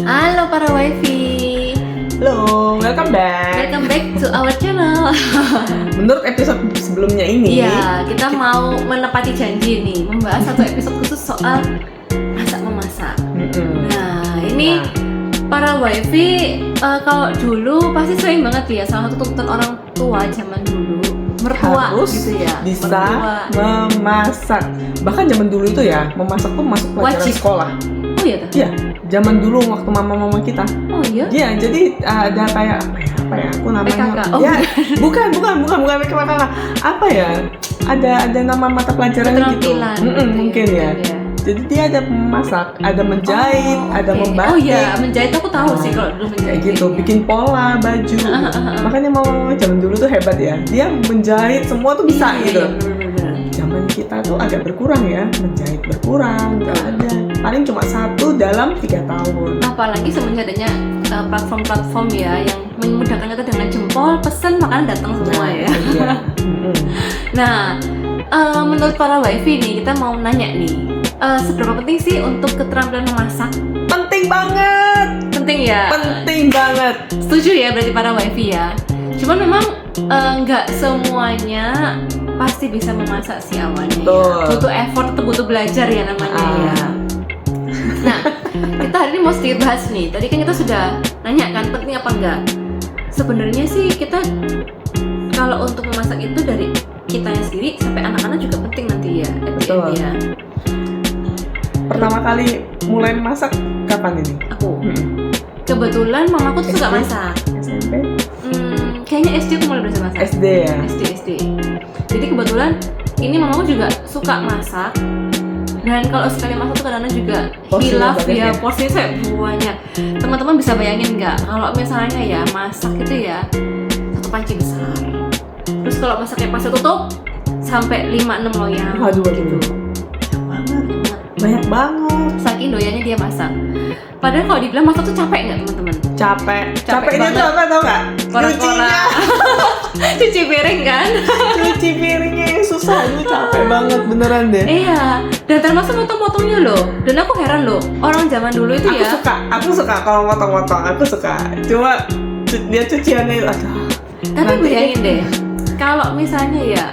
Halo para wifi, Halo, welcome back. welcome back to our channel. Menurut episode sebelumnya ini, Iya, kita mau menepati janji nih, membahas satu episode khusus soal masak-memasak. Nah, ini para wifi, kalau dulu pasti sering banget ya, salah satu tuntutan orang tua zaman dulu, mertua harus gitu ya, bisa mertua. memasak. Bahkan zaman dulu itu ya, memasak tuh masuk pelajaran Wajib. sekolah. Oh iya, Iya, zaman dulu waktu mama-mama kita. oh iya. Iya, jadi ada kayak apa ya? Aku namanya. PKK. Oh, ya, bukan PKK. Apa ya? Ada nama mata pelajaran gitu. Keterampilan gitu Mungkin ya. Jadi dia ada memasak, ada menjahit, ada oke. membatik. Oh iya, menjahit aku tahu sih kalau dulu menjahit. Kayak gitu, bikin pola baju. Makanya mama zaman dulu tuh hebat ya. Dia menjahit semua tuh bisa Iya, gitu. iya, bener-bener. Zaman kita tuh agak berkurang ya, menjahit berkurang, nggak ada. Paling cuma 1 dalam 3 tahun. Apalagi semenjak adanya platform-platform ya yang memudahkan kita dengan jempol pesan makanan datang semua ya. Iya. Nah, menurut para wifi nih kita mau nanya nih, seberapa penting sih untuk keterampilan memasak? Penting banget. Penting ya. Penting banget. Setuju ya berarti para wifi ya. Cuman memang nggak semuanya pasti bisa memasak sih awalnya. Betul. Ya. Butuh effort, tetap butuh belajar ya namanya ya. Nah, kita hari ini mau sedikit bahas nih. Tadi kan kita sudah nanya kan penting apa enggak. Sebenarnya sih kita kalau untuk memasak itu dari kitanya sendiri sampai anak-anak juga penting nanti ya. Betul. Ya. Pertama kali mulai masak kapan ini? Aku kebetulan mamaku tuh suka SD? masak. SMP? Kayaknya SD aku mulai belajar masak. SD ya. SD. Jadi kebetulan ini mamaku juga suka masak. Dan kalau sekali masak tuh kadang-kadang juga Porsinya hilaf banyak ya, ya? porsinya saya banyak. Teman-teman bisa bayangin nggak kalau misalnya ya masak itu ya satu panci besar. Terus kalau masaknya pas tutup sampai 5-6 loyang. Waduh. Gitu. Banyak banget. Saking doyannya dia masak. Padahal kalau dibilang masak tuh capek nggak teman-teman? Capeknya banget. tuh apa tau nggak? Pora-pora. Cuci piring kan? Cuci piringnya yang susah, itu capek banget beneran deh. Iya, dan termasuk motong-motongnya loh. Dan aku heran loh, orang zaman dulu itu ya. Aku suka kalau motong-motong, aku suka. Cuma dia cuciannya, aduh. Tapi nanti- bayangin deh, kalau misalnya ya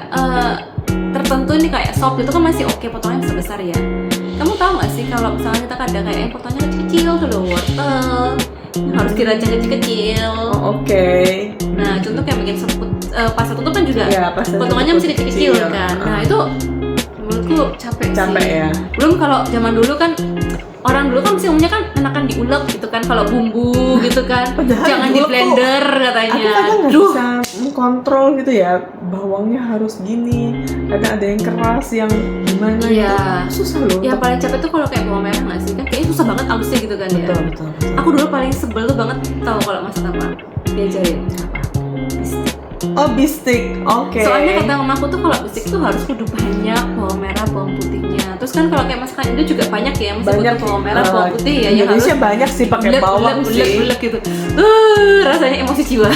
tertentu nih kayak sop itu kan masih oke potongnya besar-besar ya. Kamu tahu nggak sih kalau misalnya kita kadang kayak yang potongnya kecil-kecil tuh loh, wortel yang harus dirajang kecil-kecil. Oh, oke. Nah, contoh kayak bikin sop pasta tutup kan juga Iya, pasta potongannya tutup mesti kecil-kecil kecil. kan. Nah, itu menurutku capek Capek sih. ya. Belum kalau zaman dulu kan orang dulu kan mesti umumnya kan enakan diulek gitu kan kalau bumbu gitu kan. Padahal Jangan di diulek tuh, blender katanya. Aku kadang nggak Duh, bisa mengkontrol gitu ya, bawangnya harus gini. Ada yang keras, yang gimana Iya. gitu. Susah loh. yang paling capek tuh kalau kayak bawang merah nggak sih? Kan kayaknya susah banget halusnya gitu kan ya. Betul. Aku dulu paling sebel tuh banget tahu kalau masak apa? Diajarin. Bistik. Oh, bistik. Oke. Soalnya kata mamaku tuh kalau bistik tuh harus kudu banyak bawang merah, bawang putihnya. Terus kan kalau kayak masakan Indo juga banyak ya, mesti Banyak, butuh bawang merah, bawang putih ya yang harus Indonesia banyak sih pakai bawang sih. bulat gitu. Rasanya emosi jiwa.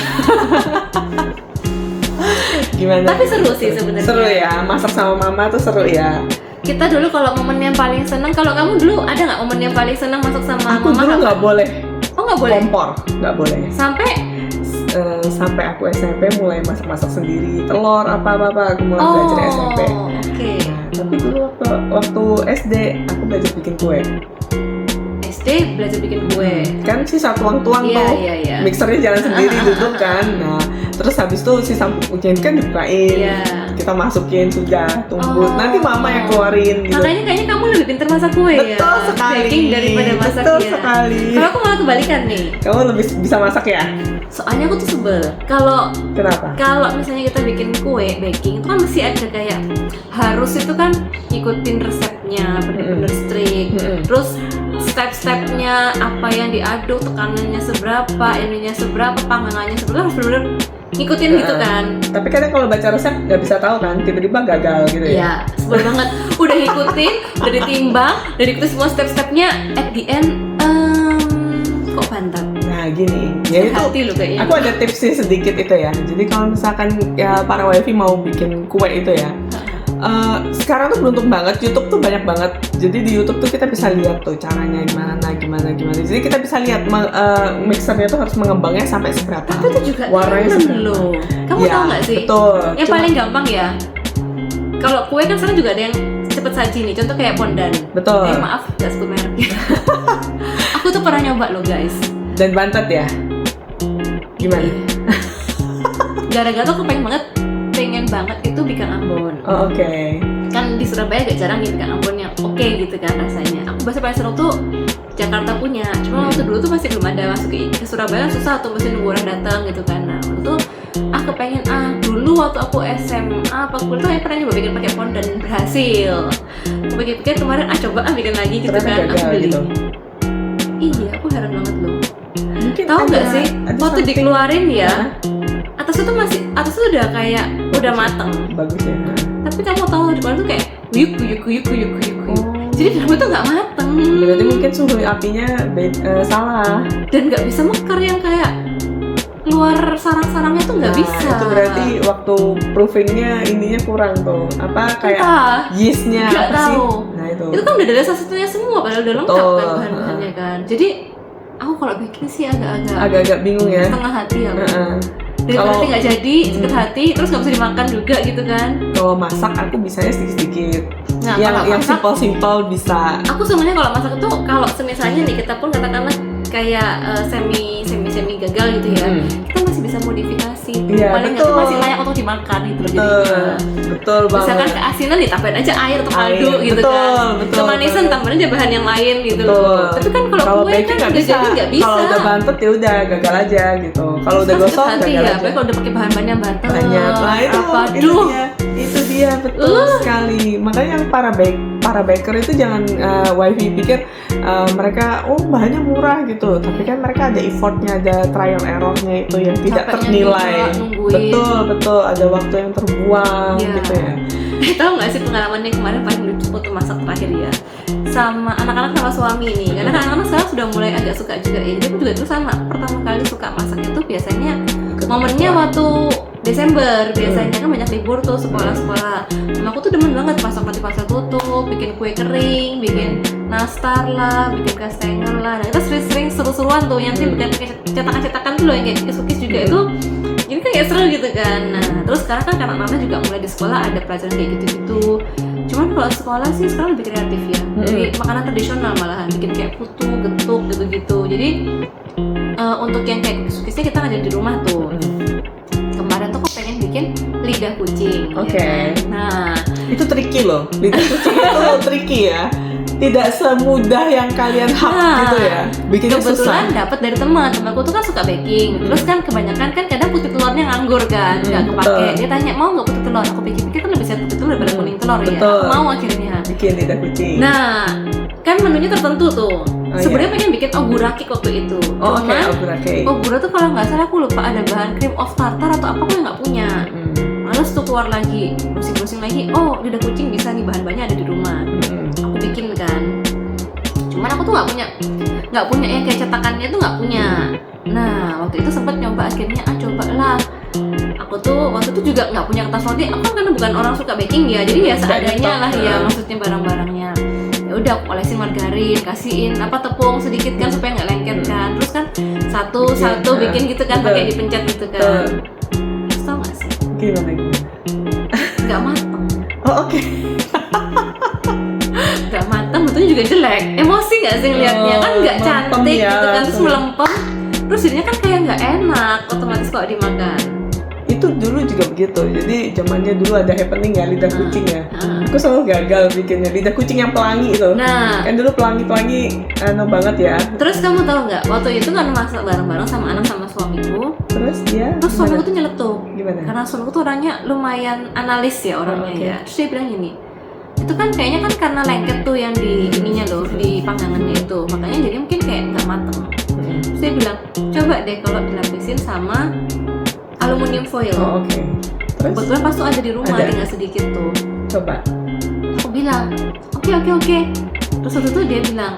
Gimana? Tapi seru sih sebenarnya. Seru ya, masak sama mama tuh seru ya. Kita dulu kalau momen yang paling seneng, kalau kamu dulu ada nggak momen yang paling seneng masak sama Aku mama? dulu nggak boleh Oh nggak boleh. kompor, nggak boleh. Sampai Sampai aku SMP mulai masak sendiri, telur apa aku mulai belajar SMP. Oke. Nah, tapi dulu waktu SD aku belajar bikin kue. SD belajar bikin kue. Kan sisa tuang-tuang Iya, tuh, iya. mixernya jalan sendiri duduk kan. Nah, terus habis itu sisa ujian kan dibukain, Iya. kita masukin sudah tunggu. Oh. Nanti mama yang keluarin gitu. Makanya kayaknya kamu lebih pintar masak kue ya. Betul sekali. Baking daripada masak Betul ya. sekali. Kalau aku malah kebalikan nih. Kamu lebih bisa masak ya? Soalnya aku tuh sebel. Kenapa? Kalau misalnya kita bikin kue baking itu kan mesti ada kayak harus itu kan ikutin resepnya bener-bener strict. Terus step-stepnya apa yang diaduk, tekanannya seberapa, ininya seberapa, panggangannya seberapa, harus bener-bener ngikutin gitu kan. Tapi kadang kalau baca resep nggak bisa tahu kan, tiba-tiba gagal gitu ya. Iya, sebel banget. Udah ngikutin, udah ditimbang, udah ikutin semua step-stepnya, at the end kok bantat. Nah gini, ya itu Hati loh kayaknya. aku ada tips sih sedikit itu ya. Jadi kalau misalkan ya para wifi mau bikin kue itu ya, Sekarang tuh beruntung banget, YouTube tuh banyak banget. Jadi di YouTube tuh kita bisa lihat tuh caranya gimana. Jadi kita bisa lihat mixernya tuh harus mengembangnya sampai seberapa. Tapi itu juga warnanya talent seberapa. loh. Kamu Ya, tahu nggak sih? betul. Yang paling gampang ya. Kalau kue kan sekarang juga ada yang cepet saji nih. Contoh kayak pondan. Betul. Maaf, nggak sebut mereknya. Aku tuh pernah nyoba loh guys. Dan bantet ya. Gimana? Gara-gara tuh aku pengen banget itu bikin Ambon. Oh, oke. Kan di Surabaya agak jarang gitu kan Ambon yang oke gitu kan rasanya. Aku bahasa paling seru tuh Jakarta punya. Cuma waktu dulu tuh masih belum ada masuk ke Surabaya, susah tuh mesti nunggu orang datang gitu kan. Nah waktu tuh aku pengen dulu waktu aku SMA apa kuliah tuh pernah nyoba bikin pakai pondan dan berhasil. Aku pikir-pikir kemarin coba bikin lagi gitu Ternyata kan. gagal Aku beli. gitu. Iya, aku heran banget loh. Mungkin Tahu nggak ada- sih ada waktu something- dikeluarin ya, Hah? atasnya tuh udah kayak udah mateng. Bagus ya. Tapi kamu tahu di luar tuh kayak kuyuk. Jadi dalamnya tuh nggak mateng. Berarti mungkin suhu apinya salah. Dan nggak bisa mekar yang kayak luar sarang-sarangnya tuh nggak Nah, bisa. itu berarti waktu proofingnya ininya kurang tuh. Apa kayak Entah. yeastnya Nggak apa sih? tahu. Nah itu. Itu kan udah ada satunya semua, padahal udah lengkap Betul. kan bahan-bahannya kan. Jadi aku kalau bikin sih Agak-agak bingung ya. setengah hati ya. Heeh. Daripada Kalau- nggak jadi, sakit hati, terus nggak bisa dimakan juga gitu kan. Kalau masak aku bisanya sedikit-sedikit. Nah, yang kalau masak, simple bisa. aku sebenarnya kalau masak itu kalau semisalnya nih kita pun katakanlah kayak semi gagal gitu ya, kita masih bisa modifikasi. Iya, Paling nggak tuh betul. masih layak untuk dimakan gitu loh Betul, jadinya. betul banget. Misalkan keasinan ditambahin aja air atau Air, kaldu gitu betul, kan. betul Kemanisan banget. tambahin aja bahan yang lain gitu Betul. loh. Tapi kan kalau kue baking kan nggak udah jadi nggak bisa. Kalau udah bantet ya udah gagal aja gitu. Kalau udah Terus gosong sakit hati gagal ya, aja. apalagi kalau udah pakai bahan-bahan yang bantet. Banyak lah itu. Apa Itu duh. dia. Itu dia betul sekali. Makanya yang para baker itu jangan wifi pikir mereka bahannya murah gitu. Tapi kan mereka ada effortnya, ada trial errornya itu yang tidak Capeknya ternilai. juga nungguin. Betul, ada waktu yang terbuang Iya. gitu ya. Tahu nggak sih pengalamannya kemarin paling lucu waktu masak terakhir ya, sama anak-anak sama suami nih. Karena kan anak-anak sekarang sudah mulai agak suka juga ya. Jadi aku juga itu sama, pertama kali suka masak itu biasanya momennya waktu Desember. Biasanya kan banyak libur tuh sekolah-sekolah. Sama aku tuh demen banget masak di pasar tutup, bikin kue kering, bikin nastar lah, bikin kastengel lah. Nah kita sering-sering seru-seruan tuh, yang bikin pakai cetakan-cetakan tuh loh yang kayak cookies juga itu. Jadi kan kayak seru gitu kan. Nah terus sekarang kan karena anak juga mulai di sekolah ada pelajaran kayak gitu-gitu. Cuman kalau sekolah sih sekarang lebih kreatif ya. Jadi makanan tradisional malahan, bikin kayak putu, getuk gitu-gitu. Jadi untuk yang kayak cookiesnya kita ngajarin di rumah tuh. Kemarin tuh aku pengen bikin lidah kucing. Oke. Ya kan? Nah Itu tricky loh. Lidah kucing itu tricky ya. Tidak semudah yang kalian gitu ya. Bikinnya kebetulan susah. dapat dari temanku tuh kan suka baking. Terus kan kebanyakan kan kadang putih telurnya nganggur kan, nggak kepake. betul. Dia tanya mau nggak putih telur? Aku pikir-pikir kan lebih sehat putih telur daripada kuning telur ya. Betul. Aku mau akhirnya. Bikin lidah kucing. Nah, kan menunya tertentu tuh. Oh, Sebenarnya pengen bikin ogura cake waktu itu. Oh, oke, Cuman ogura cake. ogura tuh kalau nggak salah aku lupa ada bahan cream of tartar atau apa aku nggak punya. Males tuh keluar lagi, browsing lagi. Oh, lidah kucing bisa nih, bahan-bahannya ada di rumah. Aku bikin kan. Cuman aku tuh nggak punya yang kayak cetakannya tuh nggak punya. Nah, waktu itu sempat nyoba akhirnya cobalah. Aku tuh waktu itu juga nggak punya kertas roti. Aku kan karena bukan orang suka baking ya, jadi biasa Nggak adanya nyetok, lah ya ya. maksudnya barang-barangnya. Ya udah aku olesin margarin, kasihin tepung sedikit kan supaya nggak lengket kan. Terus kan satu bikin gitu kan, Betul. pakai dipencet gitu kan. Terus tau nggak sih? Gimana? Nggak mateng. Oh, oke. Nggak mateng, bentuknya juga jelek. Emosi nggak sih ngeliatnya? Kan nggak Melempem cantik ya, gitu kan, terus langsung. melempem. Terus jadinya kan kayak nggak enak otomatis kalau dimakan. Itu dulu juga begitu. Jadi zamannya dulu ada happening ya lidah kucing ya. Nah. Aku selalu gagal bikinnya lidah kucing yang pelangi itu. Nah, Kan dulu pelangi banget ya. terus kamu tahu nggak? Waktu itu kan masak bareng-bareng sama anak sama suamiku. Terus dia Terus suamiku tuh nyeletuk. gimana? Karena suamiku tuh orangnya lumayan analis ya orangnya Oh, oke. ya. Terus dia bilang gini, itu kan kayaknya kan karena lengket tuh yang di ininya loh, di panggangannya itu. Makanya jadi mungkin kayak nggak mateng. Terus dia bilang, coba deh kalau dilapisin sama aluminium foil. Oh, oke. Terus Kebetulan pas tuh ada di rumah, Ada. tinggal sedikit tuh. coba. Aku bilang, oke. Terus waktu itu dia bilang,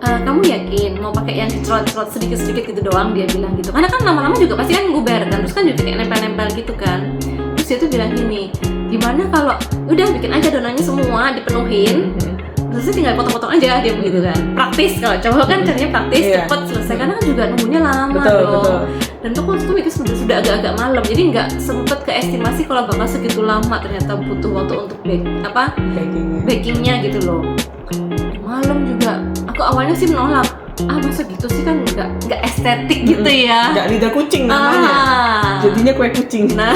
kamu yakin mau pakai yang dicerot-cerot sedikit-sedikit gitu doang? Dia bilang gitu. Karena kan lama-lama juga pasti kan nguber kan. Terus kan juga kayak nempel-nempel gitu kan. Terus dia tuh bilang gini, gimana kalau udah bikin aja donannya semua dipenuhin, terus tinggal potong-potong aja dia begitu kan. Praktis, kalau cowok kan caranya praktis, Iya. cepet selesai, karena kan juga nunggunya lama Betul, dong. betul. Dan tuh waktu itu itu sudah agak-agak malam, jadi nggak sempet keestimasi kalau bakal segitu lama, ternyata butuh waktu untuk bakingnya gitu loh. Malam juga, aku awalnya sih menolak. Masa gitu sih, kan nggak estetik gitu ya. Nggak lidah kucing namanya. Jadinya kue kucing. Nah,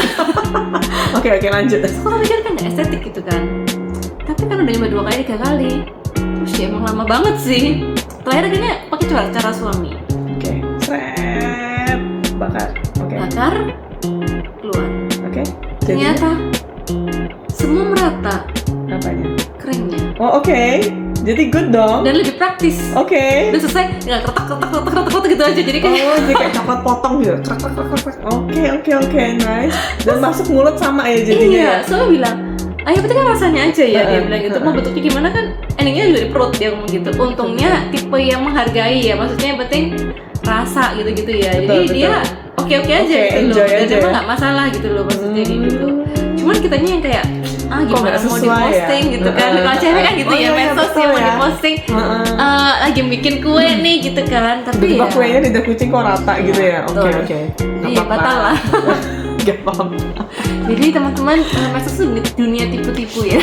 Oke, lanjut. aku pikir kan nggak estetik gitu kan. Tapi kan udah nyoba 2 kali 3 kali. Terus ya emang lama banget sih. Terakhir akhirnya pakai cara suami. Oke. Sret. Bakar. Oke. Bakar, keluar. Oke. Ternyata semua merata Apanya? keringnya. Oh, oke. Jadi good dong. Dan lebih praktis. Oke. Udah selesai, tinggal keretak gitu aja. Jadi kayak Oh, jadi kayak coklat potong gitu. Oke, nice. Dan masuk mulut sama ya jadinya. iya, soalnya bilang, ayo penting kan rasanya aja ya, dia bilang gitu. Mau Heeh. bentuknya gimana kan, endingnya juga di perut, dia ngomong gitu. Untungnya tipe yang menghargai ya, maksudnya yang penting rasa gitu-gitu ya. Jadi Betul, dia oke-oke aja Oke, gitu loh. enjoy Dan aja emang ya. nggak masalah gitu loh maksudnya gitu. Cuman kitanya yang kayak gimana nggak mau sesuai diposting ya? gitu kan. Kalau cewek kan gitu Oh, ya, iya, medsos betul ya mau ya. diposting Heeh. lagi bikin kue nih gitu kan. Tapi Tiba-tiba ya kuenya lidah kucing kok rata gitu ya. Oke. Betul. Nggak Iya, apa-apa. batal lah. Gak paham. Jadi teman-teman, medsos itu dunia tipu-tipu ya.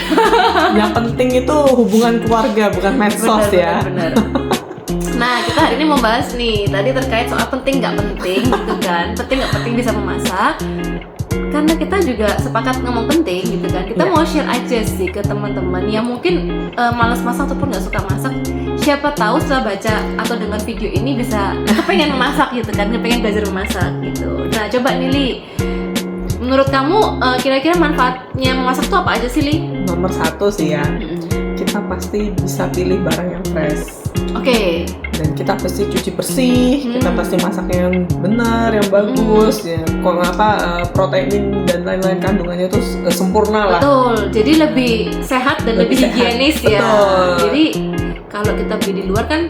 Yang penting itu hubungan keluarga, bukan medsos ya. Benar. Nah, kita hari ini mau bahas nih, tadi terkait soal penting nggak penting gitu kan. Penting nggak penting bisa memasak. Karena kita juga sepakat ngomong penting gitu kan. Kita Iya. mau share aja sih ke teman-teman yang mungkin malas masak ataupun nggak suka masak. Siapa tahu setelah baca atau dengar video ini bisa kepengen memasak gitu kan, kepengen belajar memasak gitu. Nah, coba nih Li, menurut kamu kira-kira manfaatnya memasak tuh apa aja sih Li? Nomor 1 sih ya, kita pasti bisa pilih barang yang fresh. Oke. Dan kita pasti cuci bersih, kita pasti masak yang benar, yang bagus ya. Kok ngapa protein dan lain-lain kandungannya itu sempurna lah. Betul, jadi lebih sehat dan lebih Lebih sehat. higienis ya. Betul. Jadi kalau kita beli di luar kan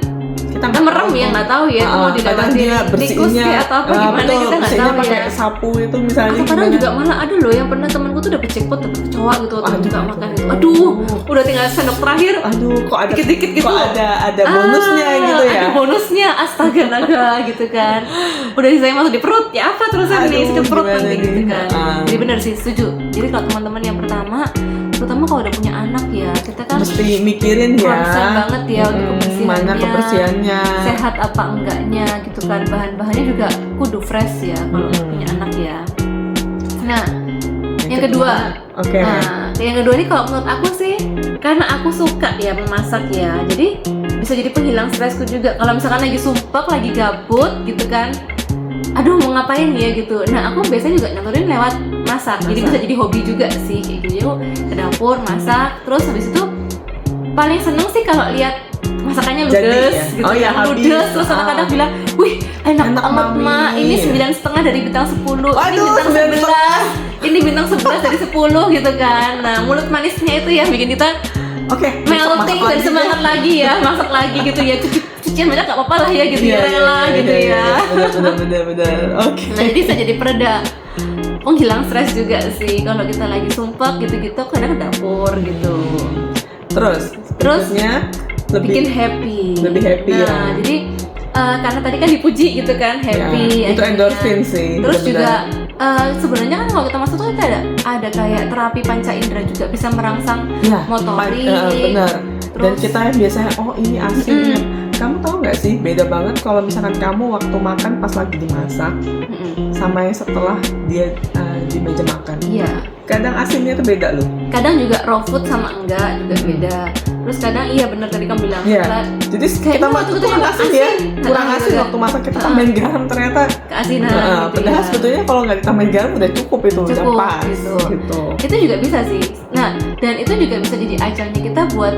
Kita kita merem ya, nggak tahu ya itu mau kadang dilewatin dia tikus bersihinnya kayak atau apa gimana betul, kita nggak bersihinnya tahu pakai ya. sapu itu misalnya. Atau kadang gimana. juga malah ada loh yang pernah temanku tuh dapet jackpot, dapet kecoa gitu waktu Aduh, buka aduh, makan aduh. itu. Aduh, udah tinggal sendok terakhir. Aduh, kok ada Dikit-dikit gitu. Kok ada bonusnya gitu ya. Ada bonusnya, astaga naga gitu kan. Udah saya masuk di perut, ya apa terusan nih, Aduh, sakit perut gimana nanti nih? gitu kan. Jadi benar sih, setuju. Jadi kalau teman-teman yang pertama, terutama kalau udah punya anak ya, kita kan Mesti mikirin ya. concern banget ya untuk kebersihannya, Mana kebersihannya. sehat apa enggaknya gitu kan. Bahan-bahannya juga kudu fresh ya kalau punya anak ya. Nah, yang kedua, Oke. yang kedua ini kalau menurut aku sih, karena aku suka ya memasak ya, jadi bisa jadi penghilang stresku juga. Kalau misalkan lagi sumpek, lagi gabut gitu kan, aduh mau ngapain ya gitu. Nah, aku biasanya juga nyalurin lewat masak. Jadi bisa jadi hobi juga sih kayak gitu. Yuk ke dapur masak, terus habis itu paling seneng sih kalau lihat masakannya Jadi, ludes ya? gitu Oh, ya, habis. ludes. Terus kadang-kadang bilang, wih enak Enak, banget Mami. Ma, ini 9,5 dari bintang 10, ini Waduh, bintang 9,5. 11, ini bintang 11 dari 10 gitu kan. Nah, mulut manisnya itu ya bikin kita Oke. melting dan semangat lagi ya, masak lagi gitu ya. Cucian banyak gak apa-apa lah ya gitu ya, rela gitu ya. Benar. Oke. Nah, jadi bisa jadi pereda penghilang stres juga sih kalau kita lagi sumpah gitu-gitu, kadang ke dapur gitu. Terus selanjutnya Bikin lebih happy. lebih happy nah, ya. jadi karena tadi kan dipuji gitu kan, happy. Ya, itu akhirnya. endorfin sih. Terus benar-benar. juga sebenarnya kan kalau kita masuk tuh kita ada kayak terapi panca indera juga, bisa merangsang Ya, motorik. benar. Dan Terus- kita yang biasanya ini asin. Kamu tahu nggak sih beda banget kalau misalkan kamu waktu makan pas lagi dimasak sama yang setelah dia di meja makan. Iya. Kadang asinnya tuh beda loh. Kadang juga raw food sama enggak juga beda. Terus kadang iya benar tadi kamu bilang. Iya. setelah Jadi Kayak kita itu makan waktu kurang itu asin asin. ya, kurang Nah, asin gitu. waktu masak kita tambahin garam ternyata. keasinan Nah, gitu padahal ya. sebetulnya kalau nggak ditambahin garam udah cukup itu, udah Cukup, pas gitu. gitu. Itu juga bisa sih. Nah, dan itu juga bisa jadi ajalnya kita buat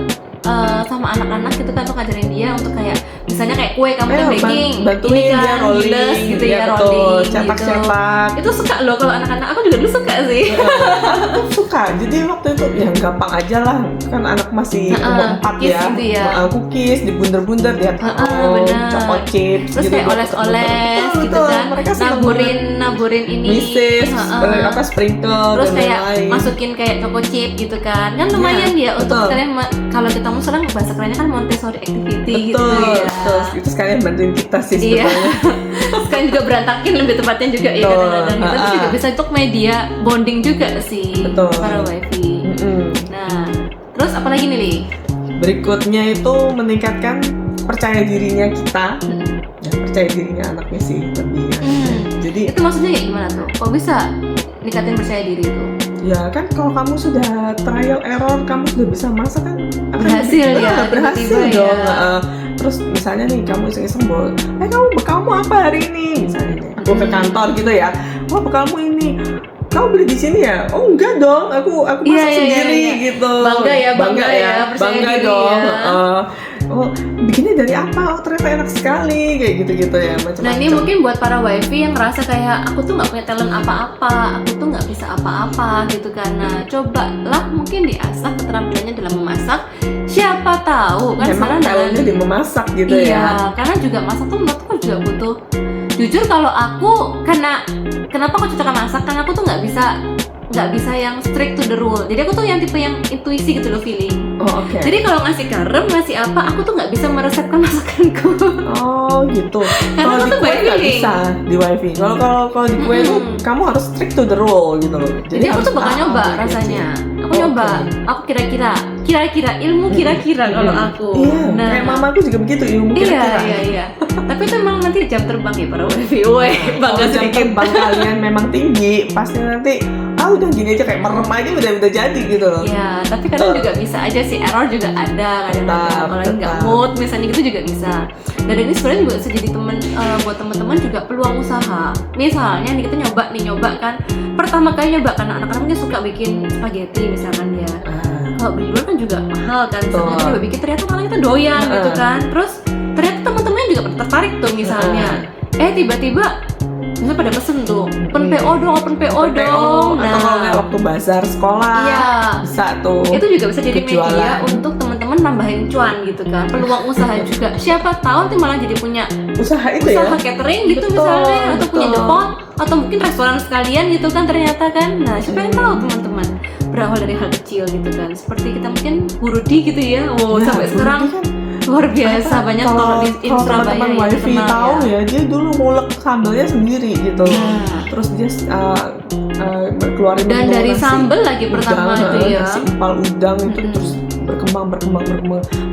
sama anak-anak gitu kan, untuk ngajarin dia untuk kayak misalnya kayak kue kamu kan baking, bantuin ini kan dia rolling, giles gitu ya, betul, rolling cetak-cetak. gitu. Itu suka loh kalau anak-anak, aku juga dulu suka sih. Aku suka, jadi waktu itu ya gampang aja lah, kan anak masih umur 4 cookies ya, gitu ya. Cookies dibunder-bunder dia taruh, benar. choco chips, Terus gitu, kayak oles-oles betul, gitu kan, mereka seneng banget. naburin ini, Misis, apa sprinkle terus dan kayak lain-lain. masukin kayak choco chip gitu kan lumayan Iya, ya untuk betul. kalian kalau kita mau sekarang bahasa kerennya kan Montessori activity gitu Betul, ya. betul. Itu sekalian bantuin kita sih Iya. sebetulnya. Sekarang juga berantakin lebih tepatnya juga ya Betul. kadang-kadang. Tapi juga bisa untuk media bonding juga sih Betul. para wifi. Nah, terus apa lagi nih, Li? Berikutnya itu meningkatkan percaya dirinya kita. Ya, percaya dirinya anaknya sih lebih. Jadi Itu maksudnya kayak gimana tuh? Kok bisa ningkatin percaya diri itu? ya kan kalau kamu sudah trial error, kamu sudah bisa masak kan akan Berhasil lebih- ya, berhasil tiba-tiba dong. ya. Terus misalnya nih kamu iseng-iseng bawa, kamu bekalmu apa hari ini? Misalnya nih, aku ke kantor gitu ya, oh bekalmu ini. Kamu beli di sini ya? Oh enggak dong, aku masak Iya, iya, sendiri iya. gitu. Bangga ya, percaya bangga diri dong. ya. Oh bikinnya dari apa? Oh ternyata enak sekali kayak gitu-gitu ya macam-macam. Nah ini mungkin buat para wifi yang ngerasa kayak aku tuh nggak punya talent apa-apa, aku tuh nggak bisa apa-apa gitu kan. Nah cobalah mungkin diasah keterampilannya dalam memasak. Siapa tahu kan memang sekarang talentnya di memasak gitu iya, ya. karena juga masak tuh menurutku juga butuh. Jujur kalau aku kenapa aku cocok masak? Karena aku tuh nggak bisa yang strict to the rule. Jadi aku tuh yang tipe yang intuisi gitu loh, feeling. Oh oke. Jadi kalau ngasih garam, ngasih apa, aku tuh nggak bisa meresepkan masakanku. Oh gitu. Kalau aku di tuh kue by nggak feeling. bisa di wifi. Kalau di kue tuh kamu harus strict to the rule gitu loh. Jadi aku harus tuh bakal paham nyoba gitu. rasanya. Aku Oh, nyoba. oke. Aku kira-kira ilmu kira-kira kalau aku. Iya. Kayak mamaku juga begitu ilmu kira-kira. Iya. Tapi itu emang nanti jam terbang ya para wifi. Woi, bangga Kalau jam sedikit. terbang kalian memang tinggi, pasti nanti udah gini aja kayak merem aja udah jadi gitu loh. Ya, tapi kadang juga bisa aja sih, error juga ada kadang-kadang. Tetap, Kalau nggak tetap. mood misalnya gitu juga bisa. Dan ini sebenarnya juga bisa jadi buat teman-teman juga peluang usaha. Misalnya nih kita nyoba kan. Pertama kali nyoba kan anak-anak mungkin suka bikin spaghetti misalkan ya. Kalau beli luar kan juga mahal kan. Misalnya kita coba bikin ternyata malah kita doyan gitu kan. Terus ternyata teman-temannya juga tertarik tuh misalnya. Tiba-tiba misalnya pada pesen tuh open PO dong. Atau kalau nggak waktu bazar sekolah Iya. bisa tuh. Itu juga bisa jadi media Kejualan. untuk teman-teman nambahin cuan gitu kan, peluang usaha juga. Siapa tahu nanti malah jadi punya usaha itu usaha ya. catering gitu Betul, misalnya, atau punya betul. depot, atau mungkin restoran sekalian gitu kan ternyata kan. Nah siapa yang tahu teman-teman, berawal dari hal kecil gitu kan, seperti kita mungkin Burudi gitu ya. Ya, Sampai sekarang Burudi kan luar biasa banyak kalau toko di kalau Surabaya teman-teman yang wifi terkenal tahu ya. ya, dia dulu ngulek sambelnya sendiri gitu. Terus dia keluarin Dan dari nasi sambel lagi pertama udang, itu ya. nasi empal udang itu terus berkembang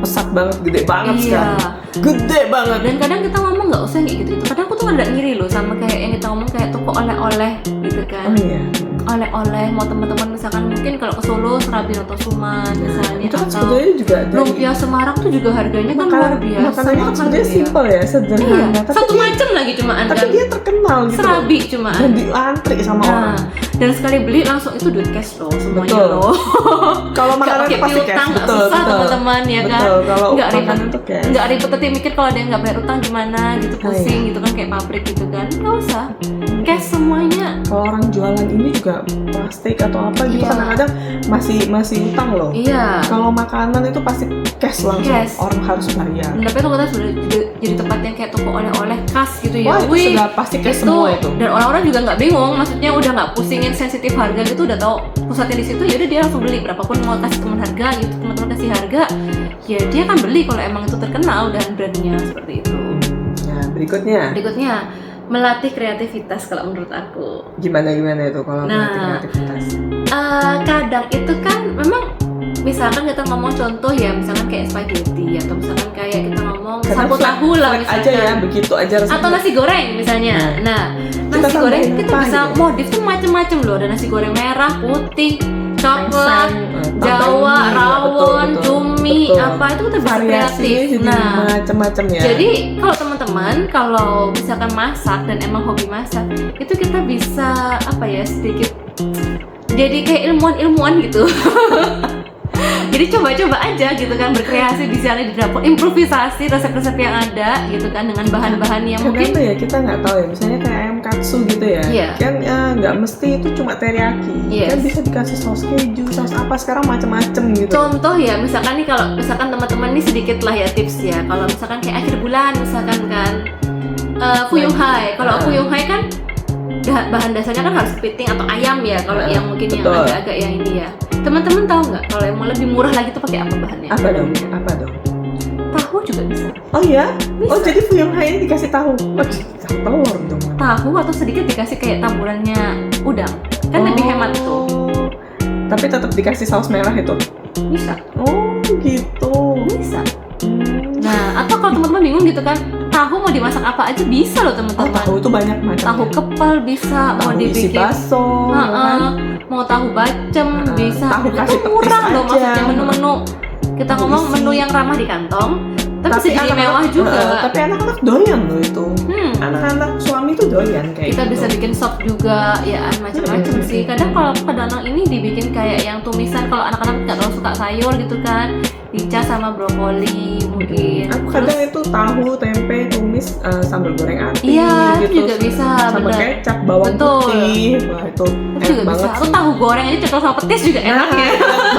pesat banget, gede banget Iya. sekarang, gede banget. Dan kadang kita ngomong nggak usah kayak gitu. Kadang aku tuh ada ngiri loh sama kayak yang kita ngomong kayak toko oleh-oleh gitu kan. Oh iya. Oleh-oleh mau teman-teman misalkan mungkin kalau ke Solo Serabi atau Suman misalnya, Itu kan atau sebetulnya juga dari lumpia Semarang tuh juga harganya kan luar biasa. makanannya kan mahal sebenarnya gitu ya. simpel ya, Iya, sederhana. satu macam lagi cumaan Tapi kan. dia terkenal gitu. Serabi cumaan. Dan diantri sama Nah, orang. dan sekali beli langsung itu duit cash loh semuanya Betul. loh. Kalau Nggak makanan pakai itu pasti piutang, cash, nggak betul, susah betul. teman-teman ya kan. Betul, kalau Nggak ribet, makanan itu cash. nggak ribet nanti mikir kalau ada yang nggak bayar utang gimana gitu, pusing gitu kan kayak pabrik gitu kan. Nggak usah, cash semuanya. Kalau orang jualan ini juga plastik atau apa gitu Iya. kadang-kadang masih utang loh. Iya. Kalau makanan itu pasti cash langsung, Cash. orang harus bayar. Tapi kalau kita sudah jadi tempat yang kayak toko oleh-oleh khas gitu ya. Wah, itu Wih, sudah pasti cash semua itu. Dan orang-orang juga nggak bingung, maksudnya udah nggak pusingin sensitif harga gitu, udah tahu pusatnya di situ, ya udah dia langsung beli berapapun mau kasih teman harga gitu, teman-teman kasih harga, ya dia kan beli kalau emang itu terkenal dan brandnya seperti itu. Nah, berikutnya Melatih kreativitas kalau menurut aku. gimana itu kalau Nah. melatih kreativitas? Kadang itu kan memang misalkan kita ngomong contoh ya, misalkan kayak spaghetti atau misalkan kayak kita ngomong Kadang sapu tahu lah flat misalkan. aja ya, begitu aja rasanya. Atau nasi goreng misalnya. Nah, Kita nasi goreng tambahin kita apa bisa gitu? modif tuh macem-macem loh. Ada nasi goreng merah, putih, coklat, Mengseng, Jawa, tambahin, rawon, betul. cumi, Betul. apa itu kita bisa Variasinya kreatif. jadi Nah, macam-macam ya. jadi kalau teman-teman kalau misalkan masak dan emang hobi masak, itu kita bisa apa ya sedikit jadi kayak ilmuwan gitu. Jadi Jadi coba-coba aja gitu kan, berkreasi di sana di dapur, improvisasi resep-resep yang ada gitu kan dengan bahan-bahan yang mungkin ya kita nggak tahu ya, misalnya kayak ayam katsu gitu ya, kan nggak mesti itu cuma teriyaki, kan bisa dikasih saus keju, saus apa sekarang macam-macam gitu. Contoh ya, misalkan nih kalau misalkan teman-teman nih sedikit lah ya tips ya, kalau misalkan kayak akhir bulan misalkan kan fuyung hai, kalau fuyung hai kan bahan dasarnya kan harus kepiting atau ayam ya, kalau yang mungkin yang agak-agak yang ini ya. Teman-teman tahu nggak kalau yang mau lebih murah lagi tuh pakai apa bahannya? Apa dong? Tahu juga bisa. Oh ya? Bisa. Oh jadi fuyung hai ini dikasih tahu? Telur dong. Tahu atau sedikit dikasih kayak taburannya udang, kan lebih hemat tuh. Tapi tetap dikasih saus merah itu? Bisa. Oh gitu. Bisa. Nah, atau kalau teman-teman bingung gitu kan, tahu mau dimasak apa aja bisa loh teman-teman. Tahu itu banyak macam. Tahu kepal bisa, tahu mau dibikin isi baso, mau tahu bacem bisa. Tahu kasih itu murah petis loh aja. maksudnya menu-menu. Kita ngomong menu yang ramah di kantong, tapi sedikit mewah juga. Tapi anak-anak doyan loh itu. Anak-anak suami tuh doyan kayak kita gitu. bisa bikin sop juga, ya macam-macam sih. Kadang kalau kadang ini dibikin kayak yang tumisan, kalau anak-anak nggak terlalu suka sayur gitu kan, dicas sama brokoli mungkin. Aku kadang itu tahu, tempe, tumis, sambal goreng ati. Iya, gitu. itu juga bisa. Sama kecap, bawang putih. Wah itu juga bisa. Atau tahu goreng aja cocok sama petis juga enak ya.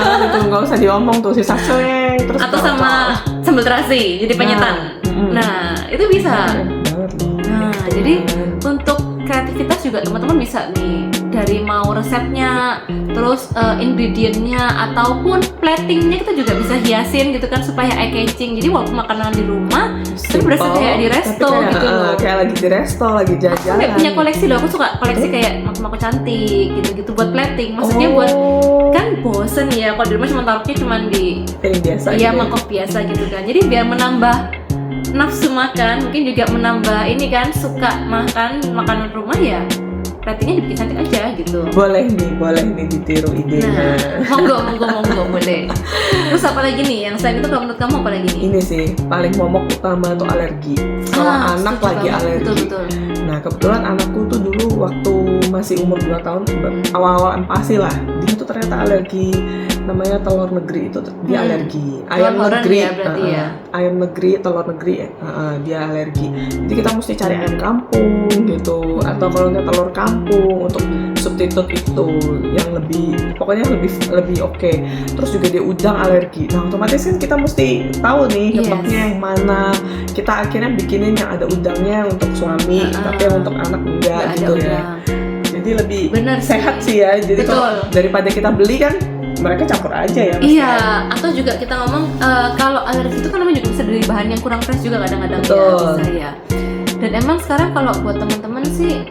Banget itu, nggak usah diomong tuh, sisa cuek terus. Atau sama sambal terasi jadi penyetan. Nah itu bisa. Nah jadi untuk kreativitas juga teman-teman bisa nih, dari mau resepnya, terus ingredientnya ataupun platingnya kita juga bisa hiasin gitu kan supaya eye catching. Jadi walaupun makanan di rumah tapi berasa kayak di resto gitu loh. Kayak lagi di resto, lagi jalan-jalan. Aku punya koleksi loh, aku suka koleksi kayak mako-mako cantik gitu-gitu buat plating. Maksudnya buat kan bosen ya kalau di rumah cuma taruhnya cuma di piring biasa. Iya, mangkok biasa gitu kan. Jadi biar menambah nafsu makan, mungkin juga menambah ini kan suka makan makanan rumah ya, platingnya dibikin cantik aja gitu. Boleh nih ditiru idenya. Nah, monggo boleh. Terus apa lagi nih yang selain itu kalau menurut kamu apa lagi nih? Ini sih paling momok utama tuh alergi. Kalau anak lagi alergi. Betul. Nah kebetulan anakku tuh dulu waktu masih umur 2 tahun, awal-awal empasi lah, dia tuh ternyata alergi namanya telur negeri, itu dia alergi. Ayam negeri ya, berarti ya. Ayam negeri, telur negeri, dia alergi. Jadi kita mesti cari ayam kampung gitu, atau kalau nggak telur kampung untuk substitute itu yang pokoknya lebih oke. Terus juga dia udang alergi. Nah otomatis kan kita mesti tahu nih nyebabnya yang mana. Kita akhirnya bikinin yang ada udangnya untuk suami, tapi yang untuk anak enggak gitu ya. Jadi lebih sehat sih ya. Jadi kalau daripada kita beli kan, mereka campur aja ya. Iya, atau juga kita ngomong kalau alergi itu kan namanya juga bisa dari bahan yang kurang fresh juga kadang-kadang ya, bisa ya. Dan emang sekarang kalau buat teman-teman sih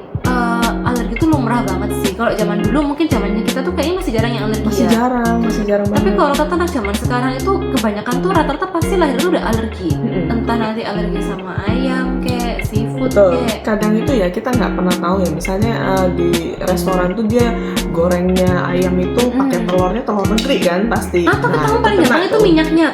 alergi itu lumrah banget sih. Kalau zaman dulu mungkin zamannya kita tuh kayaknya masih jarang yang alergi. Masih jarang banget. Tapi kalau kata anak zaman sekarang itu kebanyakan tuh rata-rata pasti lahir itu udah alergi. Entah nanti alergi sama ayam kayak seafood kayak. Kadang itu ya kita nggak pernah tahu ya. Misalnya di restoran tuh dia gorengnya ayam itu pakai telur negeri kan pasti. Atau ketemu paling gampang itu minyaknya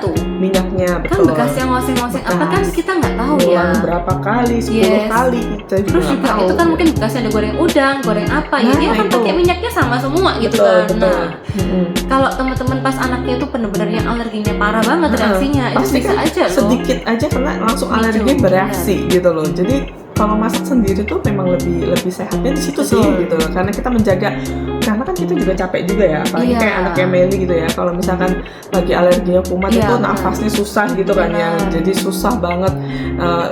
betul. Kan bekas yang ngoseng-ngoseng apa kan kita nggak tahu ya. Berapa kali, 10 kali kita juga. Terus juga tahu. itu kan mungkin bekasnya ada goreng udang, goreng apa ya, dia kan pakai minyaknya sama semua gitu kan. Nah, kalau teman-teman pas anaknya itu benar-benar yang alerginya parah banget reaksinya, itu bisa kan aja loh. Sedikit aja kena langsung alergi bereaksi gitu loh. Jadi kalau masak sendiri tuh memang lebih sehatnya di situ sih gitu loh. Karena kita menjaga, karena kan kita juga capek juga ya, apalagi kayak anaknya Meli gitu ya. Kalau misalkan lagi alerginya kumat itu nafasnya susah gitu kan ya. Jadi susah banget,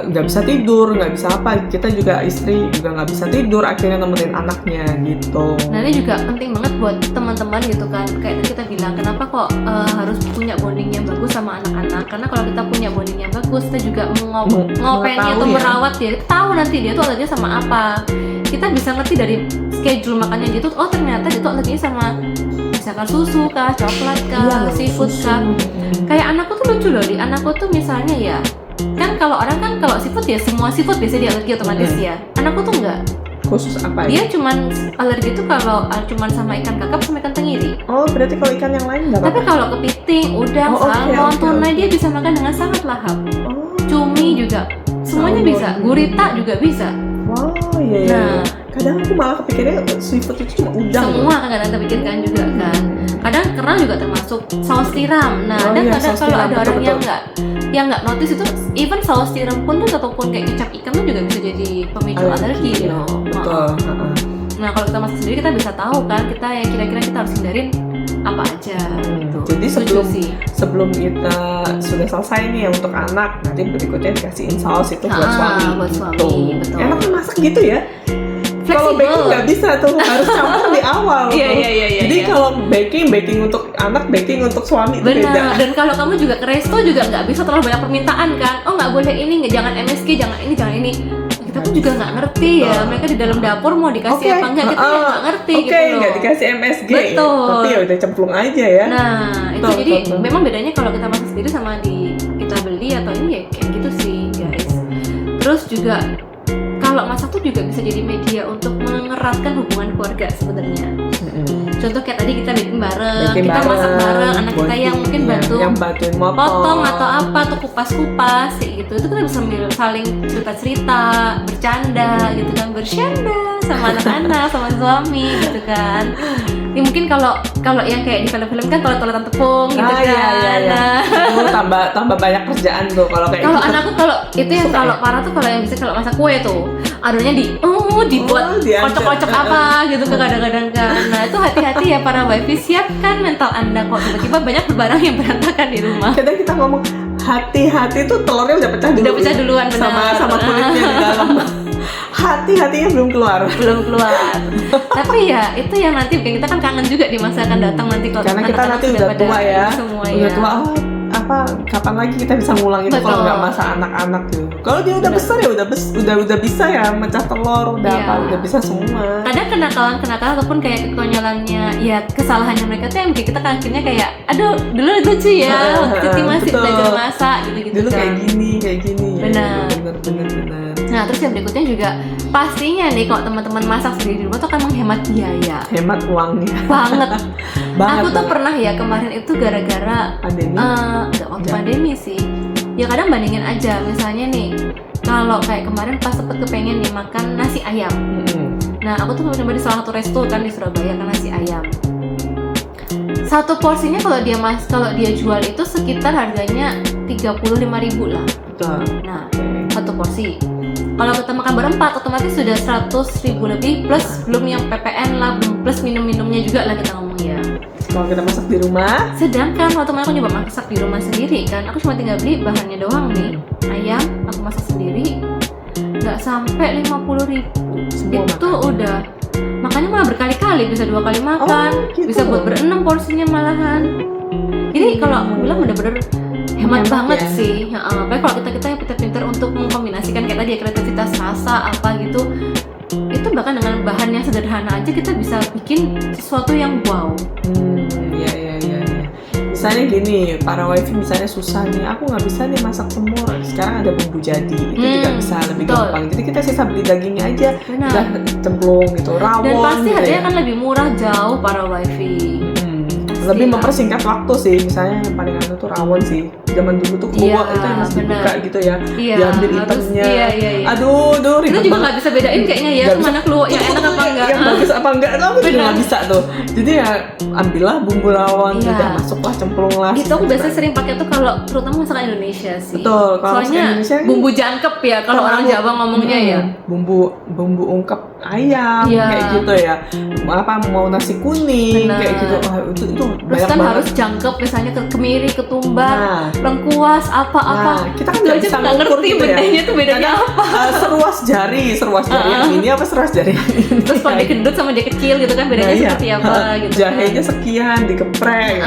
nggak bisa tidur, nggak bisa apa. Kita juga istri juga nggak bisa tidur, akhirnya nemenin anaknya gitu. Nah ini juga penting banget buat teman-teman gitu kan. Kayak tadi kita bilang kenapa kok harus punya bonding yang bagus sama anak-anak. Karena kalau kita punya bonding yang bagus, kita juga ngopengnya atau merawat dia, kita tahu nanti dia tuh alerginya sama apa. Kita bisa ngerti dari schedule makannya dia tuh, oh ternyata dia tuh alerginya sama misalkan susu kah, coklat kah, seafood kah. Kayak anakku tuh lucu loh, anakku tuh misalnya ya, kan kalau orang kan kalau seafood ya semua seafood biasanya dia alergi otomatis ya. Anakku tuh enggak. Khusus apa ya? Dia cuman alergi tuh kalau cuman sama ikan kakap sama ikan tenggiri. Oh berarti kalau ikan yang lain nggak apa-apa? Tapi kalau kepiting, udang, salmon, tuna dia bisa makan dengan sangat lahap. Cumi juga semuanya bisa, gurita juga bisa. Wow, iya. Nah, kadang aku malah kepikirnya seafood itu cuma udang. Semua kadang terpikirkan juga kan. Kadang kerang juga termasuk saus tiram. Nah, dan kadang saus kalau tiram, ada orang betul. yang nggak notice itu, even saus tiram pun tuh ataupun kayak kecap ikan tuh juga bisa jadi pemicu alergi loh. Betul. Nah, kalau kita masak sendiri kita bisa tahu kan kita yang kira-kira kita harus hindarin apa aja gitu. Jadi sebelum kita sudah selesai nih ya untuk anak, nanti berikutnya dikasihin saus itu buat suami. Buat suami, gitu. betul. Enak masak gitu ya. Kalau Fleksibel. baking nggak bisa tuh, harus campur di awal. Iya. Jadi kalau baking untuk anak, baking untuk suami itu beda. Benar. Dan kalau kamu juga ke resto juga nggak bisa terlalu banyak permintaan kan. Oh nggak boleh ini, jangan MSG, jangan ini, jangan ini. Kita pun juga nggak ngerti ya. Mereka di dalam dapur mau dikasih apa enggak kita nggak ngerti gitu loh. Nggak dikasih MSG. Betul. Tapi ya udah cemplung aja ya. Nah itu Betul, jadi betul. memang bedanya kalau kita masak sendiri sama kita beli atau ini ya kayak gitu sih guys. Terus juga kalau masak tuh juga bisa jadi media untuk mengeratkan hubungan keluarga sebenarnya. Contoh kayak tadi kita bikin bareng, kita masak bareng, anak kita yang mungkin bantuin potong atau apa atau kupas-kupas kayak gitu. Itu kita bisa sambil saling cerita-cerita, bercanda gitu kan, bercanda sama anak-anak, sama suami gitu kan. Ya mungkin kalau yang kayak di film-film kan toilet-toiletan tepung gitu kan. Iya. Tambah banyak kerjaan tuh kalau kayak Kalau gitu. anakku kalau itu yang kalau parah tuh kalau yang bisa kalau masak kue tuh adonannya dibuat kocok-kocok apa gitu kan kadang-kadang kan. Nah itu hati-hati ya para wifi, siapkan mental Anda kok tiba-tiba banyak barang yang berantakan di rumah. Kadang kita ngomong hati-hati tuh telurnya udah pecah duluan benar. sama kulitnya di dalam. Hati-hatinya belum keluar. Tapi ya itu yang nanti bikin kita kan kangen juga di masa akan datang nanti kalau karena kita nanti udah tua ya. Udah tua. Kapan lagi kita bisa ngulang itu kalau nggak masa anak-anak tuh. Kalau dia udah besar ya udah bisa ya mecah telur, udah bisa semua. Kadang kenakalan ataupun kayak kekonyolannya ya kesalahannya mereka tuh yang bikin kita kan akhirnya kayak aduh dulu lucu ya waktu Titi masih belajar masak gitu dulu kan. kayak gini ya. Benar. Nah terus yang berikutnya juga pastinya nih kalau teman-teman masak sendiri di rumah tuh kan menghemat biaya, hemat uangnya banget. Aku tuh pernah ya kemarin itu gara-gara pandemi. Nggak waktu pandemi sih. Ya kadang bandingin aja, misalnya nih kalau kayak kemarin pas sempet kepengen nih makan nasi ayam. Nah aku tuh coba di salah satu resto kan di Surabaya kan nasi ayam. Satu porsinya kalau dia jual itu sekitar harganya 35.000 lah. Betul. Nah satu porsi. Kalau kita makan berempat otomatis sudah 100.000 lebih plus belum yang PPN lah, plus minum-minumnya juga lah kita ngomong ya. Kalau kita masak di rumah. Sedangkan waktu aku nyoba masak di rumah sendiri kan, aku cuma tinggal beli bahannya doang nih. Ayam aku masak sendiri, nggak sampai 50.000. Itu udah makanya malah berkali-kali, bisa 2 kali makan, gitu. bisa buat ber-6 porsinya malahan. Jadi kalau aku bilang bener-bener hemat banget ya. Sih. Apalagi kalau kita yang pintar-pintar untuk mengkombinasikan kayak tadi ya kreativitas rasa apa gitu. Itu bahkan dengan bahan yang sederhana aja kita bisa bikin sesuatu yang wow. Iya. Misalnya gini, para wifi misalnya susah nih, aku nggak bisa nih masak semur. Sekarang ada bumbu jadi, itu juga bisa lebih gampang. Jadi kita sisa beli dagingnya aja, udah cemplung gitu, rawon. Dan pasti gitu harganya kan lebih murah jauh para wifi. Lebih mempersingkat waktu sih, misalnya yang paling anu tuh rawon sih. Zaman dulu tuh keluar itu yang masih dibuka gitu ya, diambil itemnya. Iya. Aduh, ribet banget. Kita juga nggak bisa bedain kayaknya ya, mana keluar yang enak apa enggak. Yang bagus apa enggak, aku juga nggak bisa tuh. Jadi ya ambillah bumbu rawon, udah masuklah cemplung lah. Itu aku biasanya sering pakai tuh kalau terutama masakan Indonesia sih. Betul, kalau soalnya Indonesia bumbu jangkep ya, kalau orang Jawa ngomongnya ya. Bumbu ungkep ayam kayak gitu ya. Apa mau nasi kuning kayak gitu. Itu terus kan banget. Harus jangkep misalnya kemiri, ketumbar, lengkuas apa-apa. Kita kan nggak bisa ngerti gitu bedanya tuh bedanya apa. Seruas jari yang ini apa seruas jari yang ini. Terus kalau dia gendut sama dia kecil gitu kan bedanya seperti apa gitu. Jahenya sekian digeprek.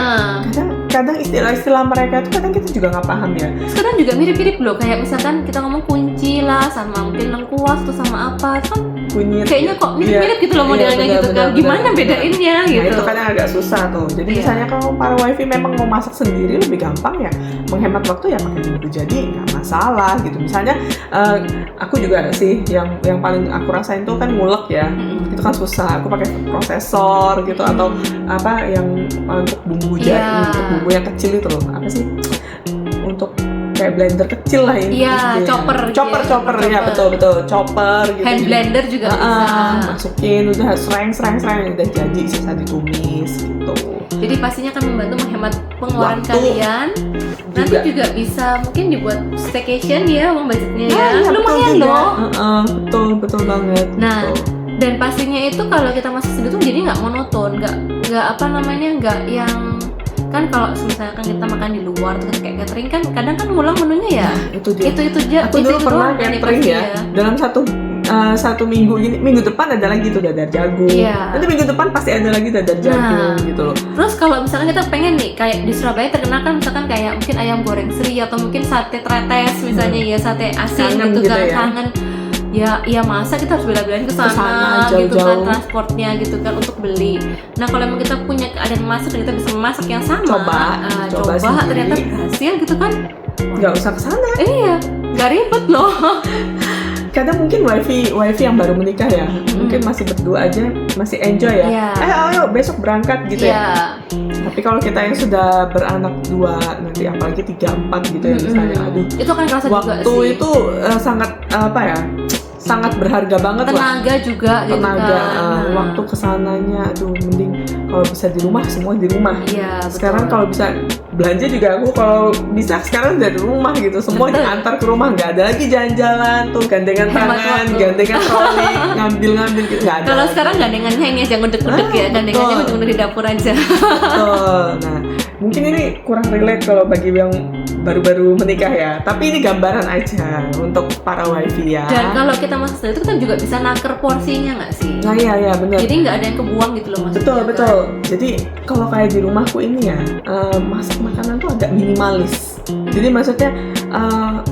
Kadang istilah-istilah mereka itu kadang kita juga nggak paham ya. Sekarang juga mirip-mirip loh, kayak misalkan kita ngomong kunci lah sama mungkin lengkuas tuh sama apa kan. Kunyit. Kayaknya kok mirip-mirip gitu loh modelnya gitu kan. Gimana bedainnya gitu. Itu kadang agak susah tuh. Jadi misalnya kalau para wifi memang mau masak sendiri lebih gampang ya, menghemat waktu ya pakai bumbu jadi nggak masalah gitu. Misalnya aku juga sih yang paling aku rasain tuh kan ngulek ya. Itu kan susah. Aku pakai prosesor gitu atau apa yang untuk bumbu jadi, untuk bumbu yang kecil itu loh. Apa sih? Untuk kayak blender kecil lah ini. Iya, chopper gitu ya, Chopper ya, betul chopper gitu. Hand blender juga bisa. Masukin udah sereng udah jadi, sisa ditumis gitu. Jadi pastinya akan membantu menghemat pengeluaran Waktu kalian. Nanti juga bisa mungkin dibuat staycation ya, uang budgetnya ya. Iya, Lumayan loh. Betul banget. Nah, gitu. dan pastinya itu kalau kita masak sendiri tuh jadi nggak monoton, nggak apa namanya, nggak yang kan kalau misalkan kita makan di luar terus kayak catering kan kadang kan ngulang menunya ya. Itu dia. Itu aja. Aku dulu pernah catering ya. Dalam satu minggu ini, minggu depan ada lagi tuh dadar jagung. Iya. Nanti minggu depan pasti ada lagi dadar jagung gitu loh. Terus kalau misalkan kita pengen nih kayak di Surabaya terkenal kan misalkan kayak mungkin ayam goreng seri atau mungkin sate tretes misalnya ya, sate asin Kangen gitu kan, ya. kangen. Ya masa kita harus bela-belain ke sana gitu kan, transportnya gitu kan untuk beli. Nah kalau emang kita punya keadaan masak dan kita bisa memasak yang sama, coba ternyata berhasil gitu kan, nggak usah kesana. Iya, nggak ribet loh. Kadang mungkin wifi yang baru menikah ya, mungkin masih berdua aja, masih enjoy ya. Ayo besok berangkat gitu ya. Tapi kalau kita yang sudah beranak 2, nanti apalagi 3, 4 gitu ya misalnya, aduh, itu kan kerasa juga sih. Waktu itu sangat sangat berharga banget. Tenaga juga gitu kan. Waktu kesananya, aduh mending kalau bisa di rumah, semua di rumah. Iya, sekarang kalau bisa belanja juga aku kalau bisa sekarang dari rumah gitu, semua diantar ke rumah, nggak ada lagi jalan-jalan tuh gandengan tangan, gandengan troli, ngambil gitu, nggak ada. Kalau sekarang gandengannya ini aja ngudek-ngudek ya, gandengannya ngudek-ngudek di dapur aja. Betul. Nah mungkin ini kurang relate kalau bagi yang baru-baru menikah ya, tapi ini gambaran aja untuk para wifi ya. Dan kalau kita masak sendiri itu kita juga bisa naker porsinya nggak sih? Nah iya benar. Jadi nggak ada yang kebuang gitu loh maksudnya. Betul. Jadi kalau kayak di rumahku ini ya, masak makanan tuh agak minimalis. Jadi maksudnya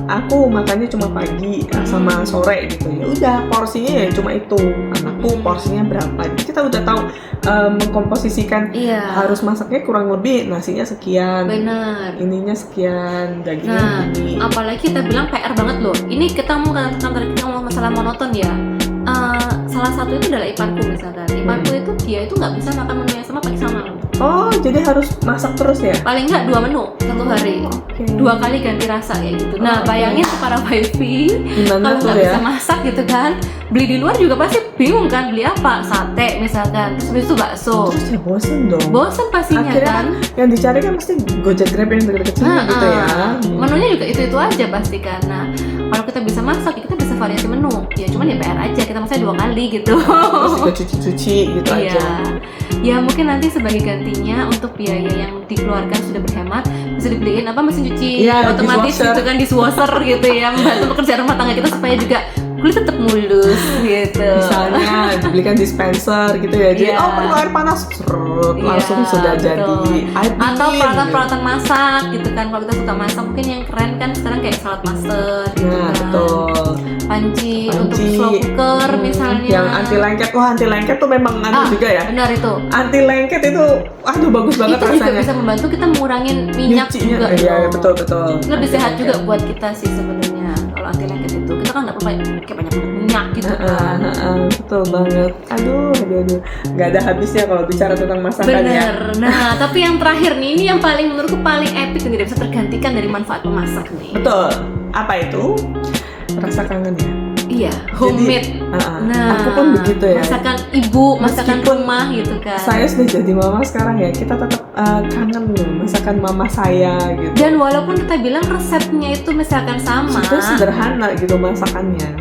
aku makannya cuma pagi sama sore gitu ya. Udah porsinya ya cuma itu. Anakku porsinya berapa? Kita udah tahu mengkomposisikan. Harus masaknya kurang lebih nasinya sekian. Benar. Ininya sekian, dagingnya ini. Apalagi kita bilang PR banget loh. Ini kita mau katakan tadi kita ngomong masalah monoton ya. Salah satu itu adalah iparku misalkan. Iparku itu dia itu nggak bisa makan menu yang sama pagi sama malam. Oh, jadi harus masak terus ya? Paling nggak 2 menu satu hari. 2 kali ganti rasa kayak gitu. Nah, bayangin tuh para wifi kalau nggak bisa masak gitu kan, beli di luar juga pasti bingung kan, beli apa? Sate misalkan, terus habis itu bakso. Terus ya bosen dong. Bosen pastinya. Akhirnya kan yang dicari kan mesti Gojek Grab yang deket-deket sini gitu ya. Menunya juga itu aja pasti kan. Nah, kalau kita bisa masak, kita bisa variasi menu. Ya cuman ya PR aja, kita masaknya 2 kali gitu. Terus juga cuci-cuci gitu aja. Ya mungkin nanti sebagai gantinya untuk biaya yang dikeluarkan sudah berhemat, bisa dibeliin mesin cuci otomatis gitu kan, dishwasher gitu ya, membantu pekerjaan rumah tangga kita supaya juga kulit tetap mulus gitu. Misalnya dibelikan dispenser gitu ya, jadi perlu air panas, langsung sudah jadi. Atau peralatan-peralatan masak gitu kan, kalau kita suka masak mungkin yang keren kan sekarang kayak salad master gitu kan. Betul. Panci untuk slow cooker misalnya. Yang anti lengket, anti lengket tuh memang juga ya. Benar itu. Anti lengket itu, bagus banget itu rasanya. Itu juga bisa membantu kita ngurangin minyak juga. Iya, betul. Lebih sehat juga buat kita sih sebenarnya kalau anti lengket itu. Kita kan nggak perlu kayak banyak minyak gitu kan. Betul banget. Aduh. Nggak ada habisnya kalau bicara tentang masakan ya. Bener. Nah, tapi yang terakhir nih, ini yang paling menurutku paling epic dan tidak bisa tergantikan dari manfaat memasak nih. Betul. Apa itu? Rasa kangen ya. Iya, homemade. Nah, aku pun begitu ya. Masakan ibu, masakan rumah gitu kan. Saya sudah jadi mama sekarang ya, kita tetap kangen loh masakan mama saya gitu. Dan walaupun kita bilang resepnya itu misalkan sama, itu sederhana gitu masakannya.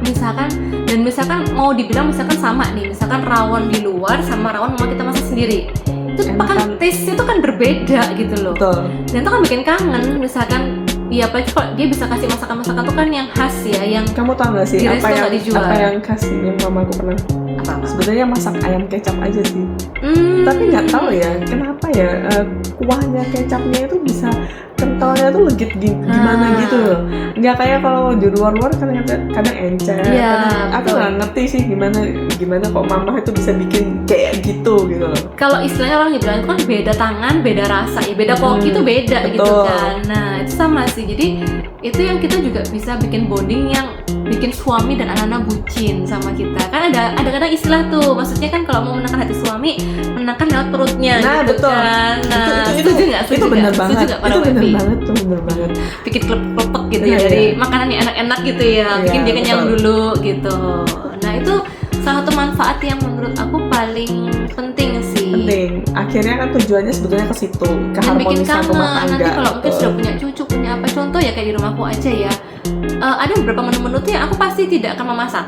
Misalkan mau dibilang misalkan sama nih, misalkan rawon di luar sama rawon mama kita masak sendiri. Itu kan taste-nya itu kan berbeda gitu loh. Betul. Dan itu kan bikin kangen, misalkan iya, apalagi kalau dia bisa kasih masakan-masakan tuh kan yang khas ya, yang kamu tahu nggak sih apa yang khas ini mamaku pernah? Apa? Sebenarnya masak ayam kecap aja sih. Tapi nggak tahu ya kenapa ya kuahnya kecapnya itu bisa kentalnya tuh legit gimana gitu loh. Nggak kayak kalau di luar-luar kadang encer. Aku nggak ngerti sih gimana gimana kok mama itu bisa bikin kayak gitu gitu loh. Kalau istilahnya orang bilang itu kan beda tangan, beda rasa ya, beda koki itu beda gitu Betul. kan. Nah itu sama sih, jadi itu yang kita juga bisa bikin bonding yang bikin suami dan anak-anak bucin sama kita. Kan ada kadang istilah tuh, maksudnya kan kalau mau menangkan hati suami, menangkan lewat perutnya Nah gitu betul. kan. Nah setuju nggak? Itu benar banget. Setuju nggak para Itu benar wifi? banget tuh, benar banget. Bikin klepek gitu ya Iya, dari iya. makanan yang enak-enak gitu ya, bikin Iya, dia kenyang betul. dulu gitu. Nah itu salah satu manfaat yang menurut aku paling penting sih. Penting. Akhirnya kan tujuannya sebetulnya ke situ, ke Dan bikin harmonisan rumah kangen. tangga. Nanti kalau mungkin Betul. sudah punya cucu, punya apa, contoh ya kayak di rumahku aja ya, ada beberapa menu-menu tuh yang aku pasti tidak akan memasak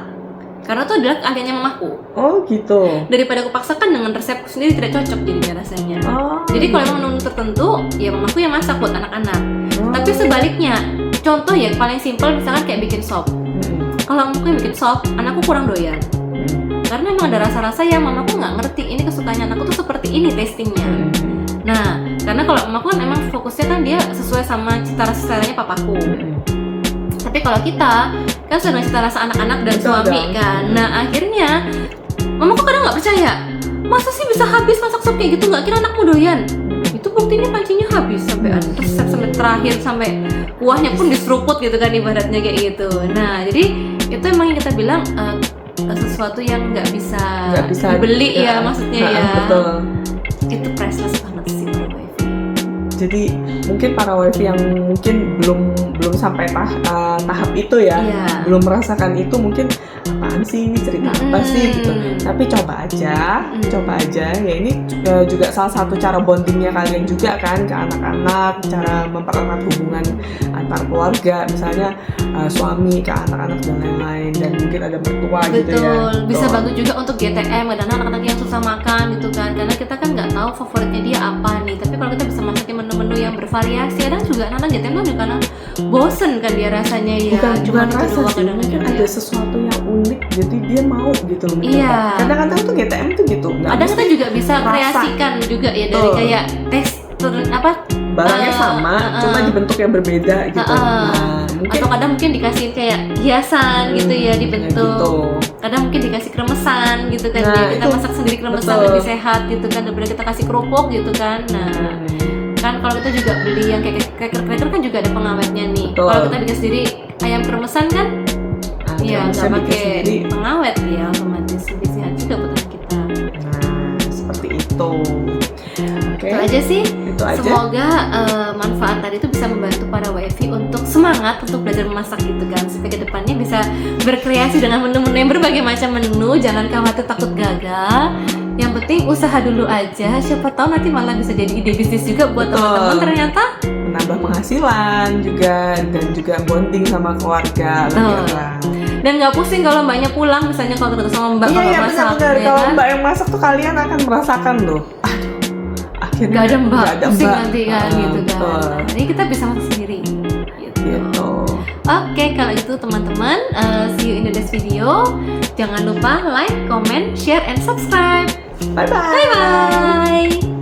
karena itu adalah keahliannya mamaku. Oh gitu. Daripada aku paksakan dengan resepku sendiri, tidak cocok jadinya rasanya. Oh. Jadi kalau emang menu tertentu ya mamaku yang masak buat anak-anak. Oh. Tapi sebaliknya, contoh ya paling simpel misalkan kayak bikin sop. Kalau mamaku yang bikin sop, anakku kurang doyan karena emang ada rasa-rasa yang mamaku nggak ngerti ini kesukaannya anakku tuh seperti ini tastingnya. Nah, karena kalau mamaku kan emang fokusnya kan dia sesuai sama cita rasa seleranya papaku. Tapi kalau kita kan sudah cita rasa anak-anak dan Betul suami dong. kan. Nah, akhirnya mamaku kadang nggak percaya. Masa sih bisa habis masak sop kayak gitu? Nggak kira anakmu doyan. Itu buktinya pancinya habis sampai resep sampai terakhir, sampai kuahnya pun diseruput gitu kan ibaratnya kayak gitu. Nah, jadi itu emang yang kita bilang sesuatu yang nggak bisa dibeli ya maksudnya ya. Betul. Itu priceless banget sih para wifi. Jadi mungkin para wifi yang mungkin belum sampai tahap itu ya, Iya. belum merasakan itu, mungkin apaan sih ini, cerita apa sih gitu. Tapi coba aja ya, ini juga salah satu cara bondingnya kalian juga kan ke anak-anak, cara mempererat hubungan antar keluarga, misalnya suami ke anak-anak dan lain-lain, dan mungkin ada mertua gitu ya. Betul, bisa bantu juga untuk GTM, kadang anak-anak yang susah makan gitu kan, karena kita kan nggak tahu favoritnya dia apa nih. Tapi kalau kita bisa masakin menu-menu yang bervariasi, kadang juga anak-anak GTM tuh juga karena bosen kan dia rasanya ya. Bukan Cuma itu rasa doang sih, mungkin ada sesuatu yang unik, jadi dia mau gitu loh mencoba. Iya. Kadang-kadang tuh GTM tuh gitu, nggak Kadang kita mesti juga bisa rasa. kreasikan juga ya dari Betul. kayak tekstur apa barangnya sama, cuma di bentuk yang berbeda gitu. Nah, mungkin atau kadang mungkin dikasih kayak hiasan gitu ya dibentuk. gitu. Kadang mungkin dikasih kremesan gitu kan, Nah, ya kita itu masak sendiri kremesan betul. lebih sehat gitu kan daripada kita kasih kerupuk gitu kan. Nah, kan kalau kita juga beli yang kayak cracker kan juga ada pengawetnya nih. Betul. Kalau kita bikin sendiri ayam kremesan kan ya bisa nggak bikin pakai sendiri. pengawet ya, otomatis lebih sehat juga buat anak kita. Nah, seperti itu. Oke. Itu aja sih. Itu aja. Semoga manfaat tadi itu bisa membantu para wifi untuk semangat untuk belajar memasak gitu kan, supaya kedepannya bisa berkreasi dengan menu-menu yang berbagai macam menu. Jangan khawatir takut gagal. Yang penting usaha dulu aja. Siapa tahu nanti malah bisa jadi ide bisnis juga buat Betul. teman-teman ternyata. Menambah penghasilan juga, dan juga bonding sama keluarga lebih Betul. erat. Dan nggak pusing kalau mbaknya pulang, misalnya kalau ketemu sama mbak Iya, kalau iya, masak, benar-benar. ya Kalau kan? mbak yang masak tuh kalian akan merasakan loh. Aduh, akhirnya Nggak ada mbak, nggak ada pusing mbak. nanti kan gitu kan. Betul. Nah, ini kita bisa masak sendiri. Gitu. Oke, kalau itu teman-teman, see you in the next video. Jangan lupa like, comment, share, and subscribe. Bye-bye. Bye bye.